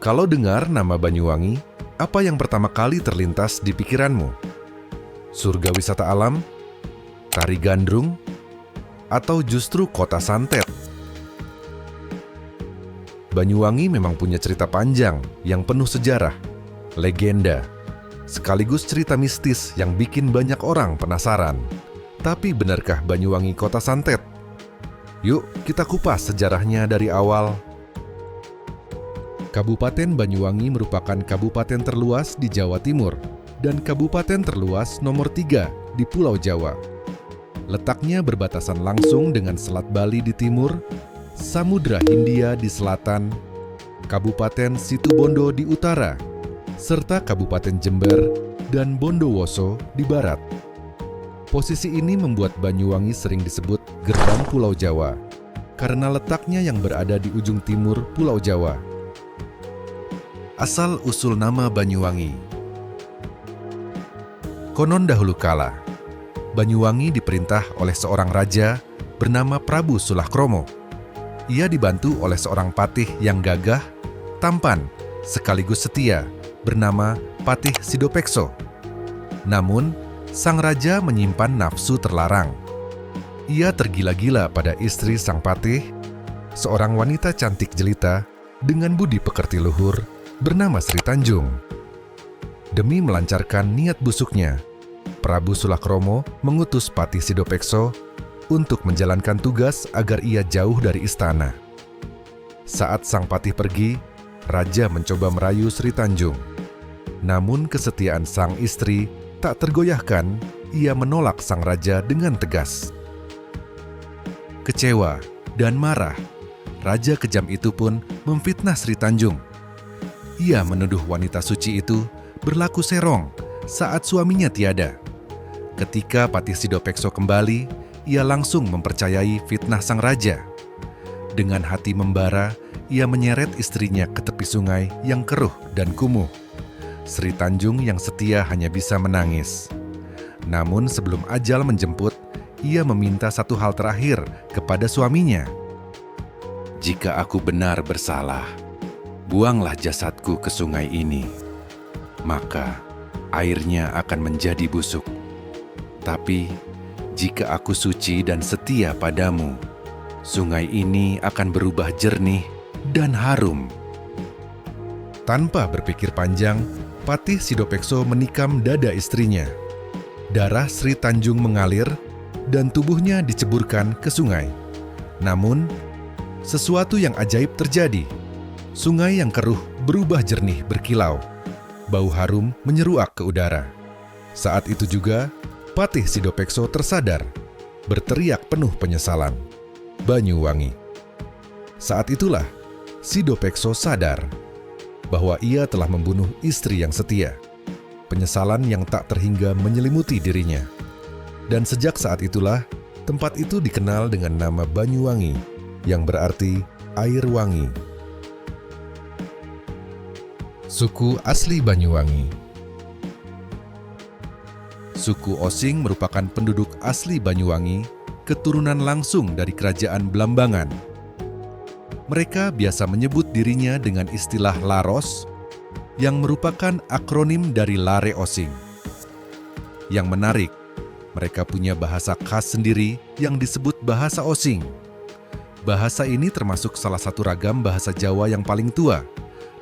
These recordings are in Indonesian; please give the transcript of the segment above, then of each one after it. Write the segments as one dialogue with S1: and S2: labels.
S1: Kalau dengar nama Banyuwangi, apa yang pertama kali terlintas di pikiranmu? Surga wisata alam? Tari gandrung? Atau justru kota santet? Banyuwangi memang punya cerita panjang yang penuh sejarah, legenda, sekaligus cerita mistis yang bikin banyak orang penasaran. Tapi benarkah Banyuwangi kota santet? Yuk kita kupas sejarahnya dari awal. Kabupaten Banyuwangi merupakan kabupaten terluas di Jawa Timur dan kabupaten terluas nomor 3 di Pulau Jawa. Letaknya berbatasan langsung dengan Selat Bali di timur, Samudra Hindia di selatan, Kabupaten Situbondo di utara, serta Kabupaten Jember dan Bondowoso di barat. Posisi ini membuat Banyuwangi sering disebut Gerbang Pulau Jawa karena letaknya yang berada di ujung timur Pulau Jawa. Asal-usul nama Banyuwangi. Konon dahulu kala, Banyuwangi diperintah oleh seorang raja bernama Prabu Sulakromo. Ia dibantu oleh seorang patih yang gagah, tampan, sekaligus setia, bernama Patih Sidopekso. Namun, sang raja menyimpan nafsu terlarang. Ia tergila-gila pada istri sang patih, seorang wanita cantik jelita dengan budi pekerti luhur bernama Sri Tanjung. Demi melancarkan niat busuknya, Prabu Sulakromo mengutus Patih Sidopekso untuk menjalankan tugas agar ia jauh dari istana. Saat sang patih pergi, raja mencoba merayu Sri Tanjung. Namun kesetiaan sang istri tak tergoyahkan, ia menolak sang raja dengan tegas. Kecewa dan marah, raja kejam itu pun memfitnah Sri Tanjung. Ia menuduh wanita suci itu berlaku serong saat suaminya tiada. Ketika Patih Sidopekso kembali, ia langsung mempercayai fitnah sang raja. Dengan hati membara, ia menyeret istrinya ke tepi sungai yang keruh dan kumuh. Sri Tanjung yang setia hanya bisa menangis. Namun sebelum ajal menjemput, ia meminta satu hal terakhir kepada suaminya. "Jika aku benar bersalah, buanglah jasadku ke sungai ini. Maka airnya akan menjadi busuk. Tapi jika aku suci dan setia padamu, sungai ini akan berubah jernih dan harum." Tanpa berpikir panjang, Patih Sidopekso menikam dada istrinya. Darah Sri Tanjung mengalir dan tubuhnya diceburkan ke sungai. Namun, sesuatu yang ajaib terjadi. Sungai yang keruh berubah jernih berkilau. Bau harum menyeruak ke udara. Saat itu juga, Patih Sidopekso tersadar, berteriak penuh penyesalan, "Banyuwangi." Saat itulah, Sidopekso sadar bahwa ia telah membunuh istri yang setia. Penyesalan yang tak terhingga menyelimuti dirinya. Dan sejak saat itulah, tempat itu dikenal dengan nama Banyuwangi, yang berarti air wangi. Suku asli Banyuwangi. Suku Osing merupakan penduduk asli Banyuwangi, keturunan langsung dari kerajaan Blambangan. Mereka biasa menyebut dirinya dengan istilah Laros, yang merupakan akronim dari Lare Osing. Yang menarik, mereka punya bahasa khas sendiri yang disebut bahasa Osing. Bahasa ini termasuk salah satu ragam bahasa Jawa yang paling tua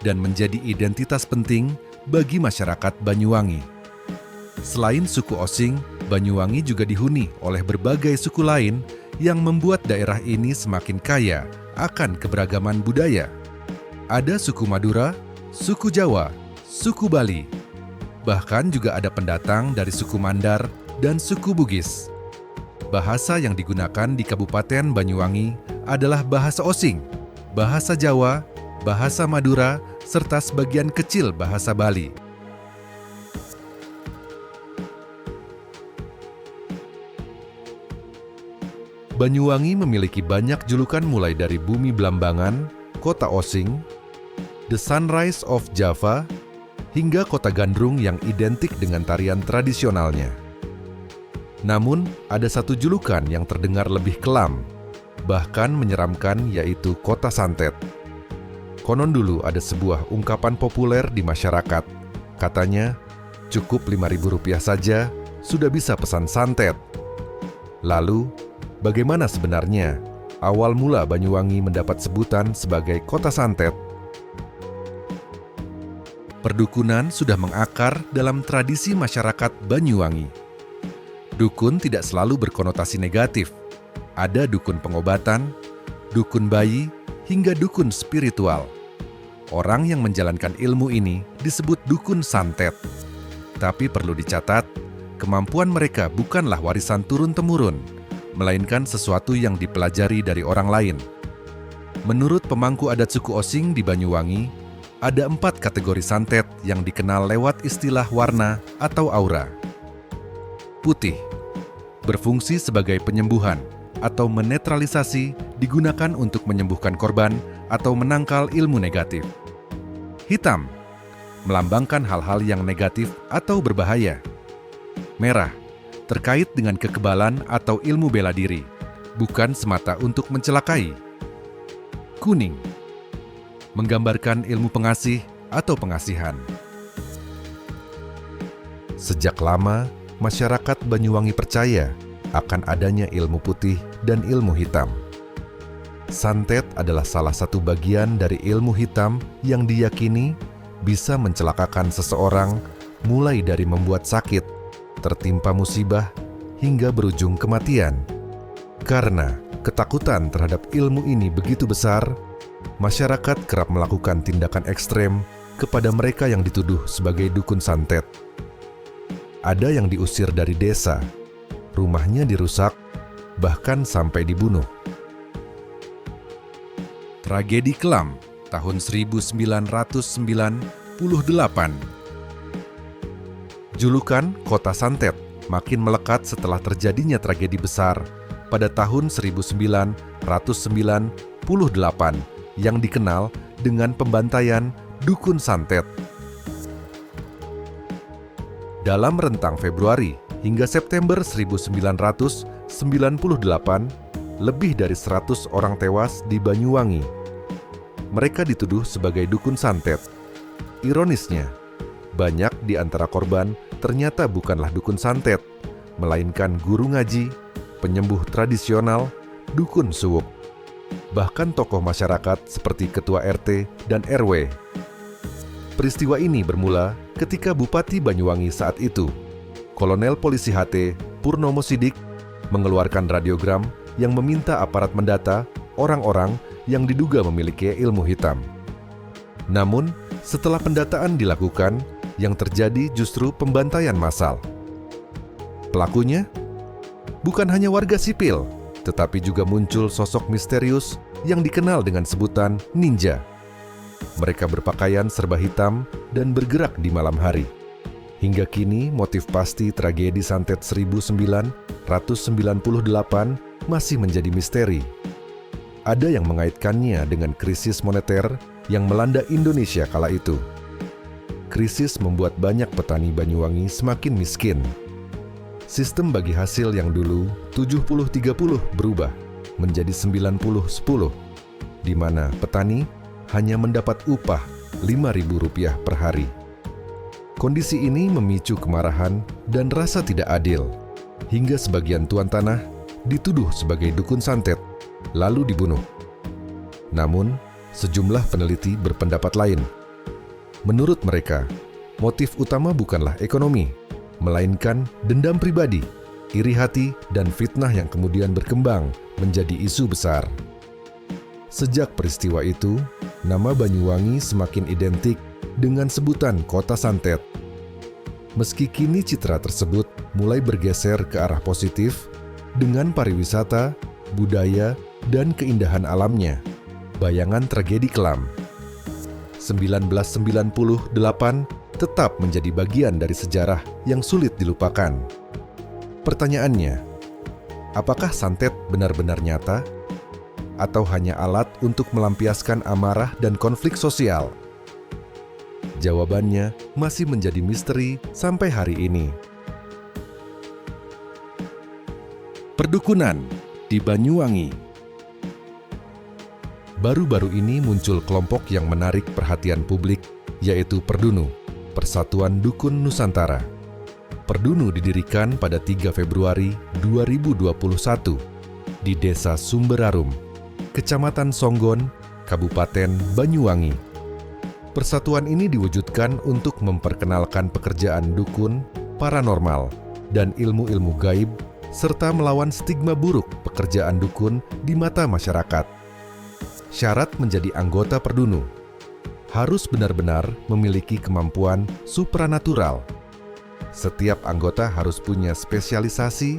S1: dan menjadi identitas penting bagi masyarakat Banyuwangi. Selain suku Osing, Banyuwangi juga dihuni oleh berbagai suku lain yang membuat daerah ini semakin kaya akan keberagaman budaya. Ada suku Madura, suku Jawa, suku Bali. Bahkan juga ada pendatang dari suku Mandar dan suku Bugis. Bahasa yang digunakan di Kabupaten Banyuwangi adalah bahasa Osing, bahasa Jawa, bahasa Madura, serta sebagian kecil bahasa Bali. Banyuwangi memiliki banyak julukan mulai dari Bumi Blambangan, Kota Osing, The Sunrise of Java, hingga Kota Gandrung yang identik dengan tarian tradisionalnya. Namun, ada satu julukan yang terdengar lebih kelam, bahkan menyeramkan, yaitu Kota Santet. Konon dulu ada sebuah ungkapan populer di masyarakat. Katanya, cukup Rp5.000 saja sudah bisa pesan santet. Lalu, bagaimana sebenarnya awal mula Banyuwangi mendapat sebutan sebagai kota santet? Perdukunan sudah mengakar dalam tradisi masyarakat Banyuwangi. Dukun tidak selalu berkonotasi negatif. Ada dukun pengobatan, dukun bayi, hingga dukun spiritual. Orang yang menjalankan ilmu ini disebut dukun santet. Tapi perlu dicatat, kemampuan mereka bukanlah warisan turun-temurun, melainkan sesuatu yang dipelajari dari orang lain. Menurut pemangku adat suku Osing di Banyuwangi, ada 4 kategori santet yang dikenal lewat istilah warna atau aura. Putih, berfungsi sebagai penyembuhan atau menetralisasi, digunakan untuk menyembuhkan korban atau menangkal ilmu negatif. Hitam, melambangkan hal-hal yang negatif atau berbahaya. Merah, terkait dengan kekebalan atau ilmu bela diri, bukan semata untuk mencelakai. Kuning, menggambarkan ilmu pengasih atau pengasihan. Sejak lama, masyarakat Banyuwangi percaya akan adanya ilmu putih dan ilmu hitam. Santet adalah salah satu bagian dari ilmu hitam yang diyakini bisa mencelakakan seseorang mulai dari membuat sakit, tertimpa musibah, hingga berujung kematian. Karena ketakutan terhadap ilmu ini begitu besar, masyarakat kerap melakukan tindakan ekstrem kepada mereka yang dituduh sebagai dukun santet. Ada yang diusir dari desa, rumahnya dirusak, bahkan sampai dibunuh. Tragedi Kelam tahun 1998. Julukan Kota Santet makin melekat setelah terjadinya tragedi besar pada tahun 1998 yang dikenal dengan pembantaian Dukun Santet. Dalam rentang Februari hingga September 1998, lebih dari 100 orang tewas di Banyuwangi. Mereka dituduh sebagai dukun santet. Ironisnya, banyak di antara korban ternyata bukanlah dukun santet, melainkan guru ngaji, penyembuh tradisional, dukun suwuk, bahkan tokoh masyarakat seperti ketua RT dan RW. Peristiwa ini bermula ketika Bupati Banyuwangi saat itu, Kolonel Polisi HT Purnomo Sidik, mengeluarkan radiogram yang meminta aparat mendata orang-orang yang diduga memiliki ilmu hitam. Namun, setelah pendataan dilakukan, yang terjadi justru pembantaian massal. Pelakunya bukan hanya warga sipil, tetapi juga muncul sosok misterius yang dikenal dengan sebutan ninja. Mereka berpakaian serba hitam dan bergerak di malam hari. Hingga kini, motif pasti tragedi santet 1998 masih menjadi misteri. Ada yang mengaitkannya dengan krisis moneter yang melanda Indonesia kala itu. Krisis membuat banyak petani Banyuwangi semakin miskin. Sistem bagi hasil yang dulu 70-30 berubah menjadi 90-10, di mana petani hanya mendapat upah Rp5.000 per hari. Kondisi ini memicu kemarahan dan rasa tidak adil, hingga sebagian tuan tanah dituduh sebagai dukun santet, lalu dibunuh. Namun, sejumlah peneliti berpendapat lain. Menurut mereka, motif utama bukanlah ekonomi, melainkan dendam pribadi, iri hati, dan fitnah yang kemudian berkembang menjadi isu besar. Sejak peristiwa itu, nama Banyuwangi semakin identik dengan sebutan Kota Santet. Meski kini citra tersebut mulai bergeser ke arah positif dengan pariwisata, budaya, dan keindahan alamnya, bayangan tragedi kelam 1998 tetap menjadi bagian dari sejarah yang sulit dilupakan. Pertanyaannya, apakah santet benar-benar nyata? Atau hanya alat untuk melampiaskan amarah dan konflik sosial? Jawabannya masih menjadi misteri sampai hari ini. Perdukunan di Banyuwangi. Baru-baru ini muncul kelompok yang menarik perhatian publik, yaitu Perdunu, Persatuan Dukun Nusantara. Perdunu didirikan pada 3 Februari 2021 di Desa Sumberarum, Kecamatan Songgon, Kabupaten Banyuwangi. Persatuan ini diwujudkan untuk memperkenalkan pekerjaan dukun, paranormal, dan ilmu-ilmu gaib, serta melawan stigma buruk pekerjaan dukun di mata masyarakat. Syarat menjadi anggota Perdunu harus benar-benar memiliki kemampuan supranatural. Setiap anggota harus punya spesialisasi,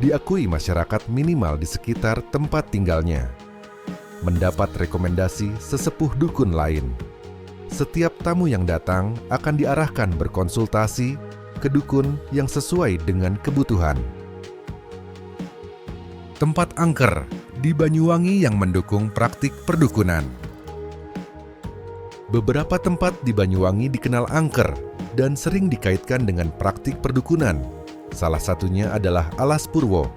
S1: diakui masyarakat minimal di sekitar tempat tinggalnya, mendapat rekomendasi sesepuh dukun lain. Setiap tamu yang datang akan diarahkan berkonsultasi ke dukun yang sesuai dengan kebutuhan. Tempat angker di Banyuwangi yang mendukung praktik perdukunan. Beberapa tempat di Banyuwangi dikenal angker dan sering dikaitkan dengan praktik perdukunan. Salah satunya adalah Alas Purwo,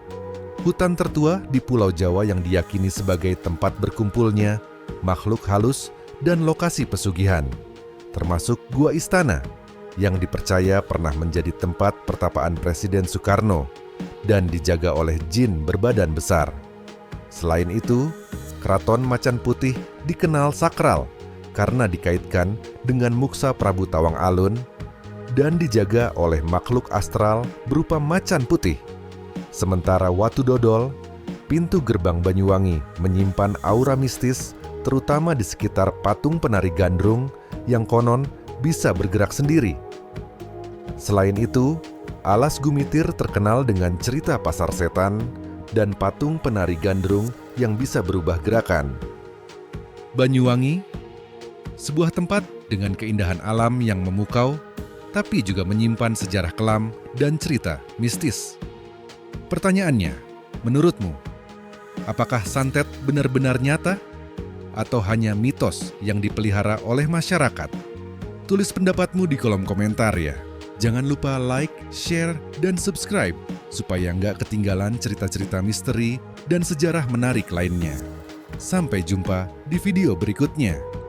S1: hutan tertua di Pulau Jawa yang diyakini sebagai tempat berkumpulnya makhluk halus dan lokasi pesugihan, termasuk Gua Istana yang dipercaya pernah menjadi tempat pertapaan Presiden Soekarno dan dijaga oleh jin berbadan besar. Selain itu, Keraton Macan Putih dikenal sakral karena dikaitkan dengan muksa Prabu Tawang Alun dan dijaga oleh makhluk astral berupa macan putih. Sementara Watu Dodol, pintu gerbang Banyuwangi, menyimpan aura mistis terutama di sekitar patung penari gandrung yang konon bisa bergerak sendiri. Selain itu, Alas Gumitir terkenal dengan cerita pasar setan dan patung penari gandrung yang bisa berubah gerakan. Banyuwangi, sebuah tempat dengan keindahan alam yang memukau, tapi juga menyimpan sejarah kelam dan cerita mistis. Pertanyaannya, menurutmu, apakah santet benar-benar nyata? Atau hanya mitos yang dipelihara oleh masyarakat? Tulis pendapatmu di kolom komentar ya. Jangan lupa like, share, dan subscribe supaya nggak ketinggalan cerita-cerita misteri dan sejarah menarik lainnya. Sampai jumpa di video berikutnya.